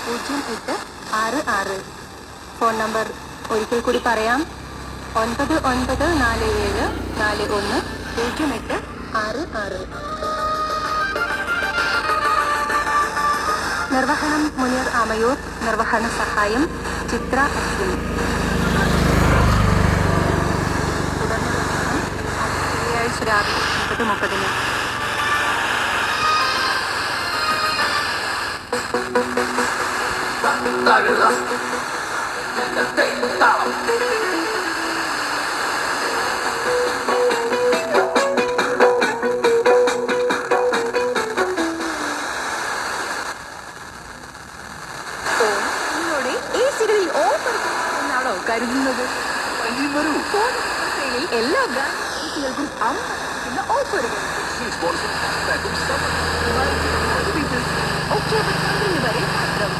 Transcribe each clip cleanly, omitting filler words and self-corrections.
9866. Phone number ഒരിക്കൽ കൂടി പറയാം, 9947410866. നിർവഹണം മുനീർ ആമയൂർ. നിർവഹണ സഹായം ചിത്ര അശ്വിനി. ശനിയാഴ്ച രാവിലെ 9:30. കരുതുന്നത് എല്ലാ ബ്രാൻഡുകൾക്കും ഓഫറുകൾ ഒക്ടോബർ 12 വരെ മാത്രം.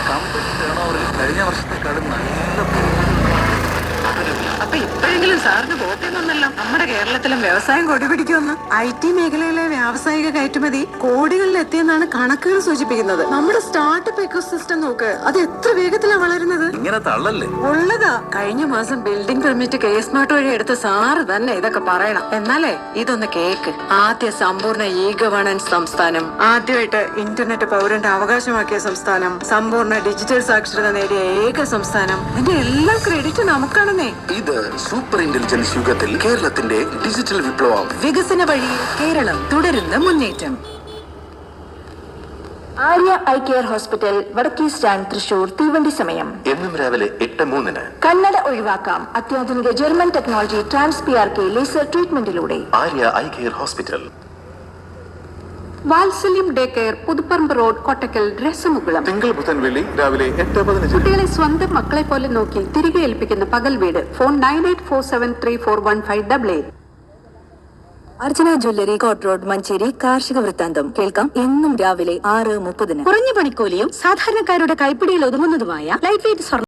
കമ്പനി ടേൺഓവറിൽ കഴിഞ്ഞ വർഷത്തെക്കാളും നല്ല. അപ്പൊ ഇപ്പോഴെങ്കിലും സാറിന് ബോധ്യമൊന്നല്ലോ നമ്മുടെ കേരളത്തിലും വ്യവസായം കൊടിപിടിക്കുമെന്ന്. IT മേഖലയിലെ വ്യാവസായിക കയറ്റുമതി കോടികളിൽ എത്തിയെന്നാണ് കണക്കുകൾ സൂചിപ്പിക്കുന്നത്. നമ്മുടെ സ്റ്റാർട്ടപ്പ് എക്കോസിസ്റ്റം നോക്ക്, അത് എത്ര വേഗത്തിലാണ് വളരുന്നത്. ഇങ്ങനെ തള്ളല്ലേ. ഉള്ളതാ. കഴിഞ്ഞ മാസം ബിൽഡിംഗ് പെർമിറ്റ് കേസ്മാർട്ട് വഴി എടുത്ത സാറ് തന്നെ ഇതൊക്കെ പറയണം. എന്നാലേ ഇതൊന്ന് കേക്ക്. ആദ്യ സമ്പൂർണ്ണ ഗവേണൻസ് സംസ്ഥാനം, ആദ്യമായിട്ട് ഇന്റർനെറ്റ് പൗരന്റെ അവകാശമാക്കിയ സംസ്ഥാനം, സമ്പൂർണ്ണ ഡിജിറ്റൽ സാക്ഷരത നേടിയ ഏക സംസ്ഥാനം. ഇതിന്റെ എല്ലാം ക്രെഡിറ്റ് നമുക്കാണെന്നേ. ഇത് സൂപ്പർ ഇന്റലിജൻസ് യുഗത്തിൽ കേരളത്തിന്റെ ഡിജിറ്റൽ വിപ്ലവം. വികസന വഴിയിൽ കേരളം തുടരുന്ന മുന്നേറ്റം. ആര്യ ഐ കെയർ ഹോസ്പിറ്റൽ, വടക്കേ സ്റ്റാൻഡ്, തൃശൂർ. തീവണ്ടി സമയം എന്നും രാവിലെ 8:03. കണ്ണട ഒഴിവാക്കാം അത്യാധുനിക ജർമ്മൻ ടെക്നോളജി ട്രാൻസ്പിആർകെ ലേസർ ട്രീറ്റ്മെന്റിലൂടെ. Arya eye care hospital. Vatsalyam day care, Puthuparamba road, Kottakkal, Rasamukulam. തിങ്കൾ ബുധൻ വെള്ളി രാവിലെ 8:15. കുട്ടികളെ സ്വന്തം മക്കളെ പോലെ നോക്കി തിരികെ ഏൽപ്പിക്കുന്ന പകൽ വീട്. ഫോൺ 9847341588. അർച്ചന ജ്വല്ലറി, കോട്ട് റോഡ്, മഞ്ചേരി. കാർഷിക വൃത്താന്തം കേൾക്കാം എന്നും രാവിലെ 6:30. കുറഞ്ഞ പണിക്കൂലിയും സാധാരണക്കാരുടെ കൈപ്പിടിയിൽ ഒതുങ്ങുന്നതുമായ ലൈറ്റ് വെയിറ്റ് സ്വർണ്ണ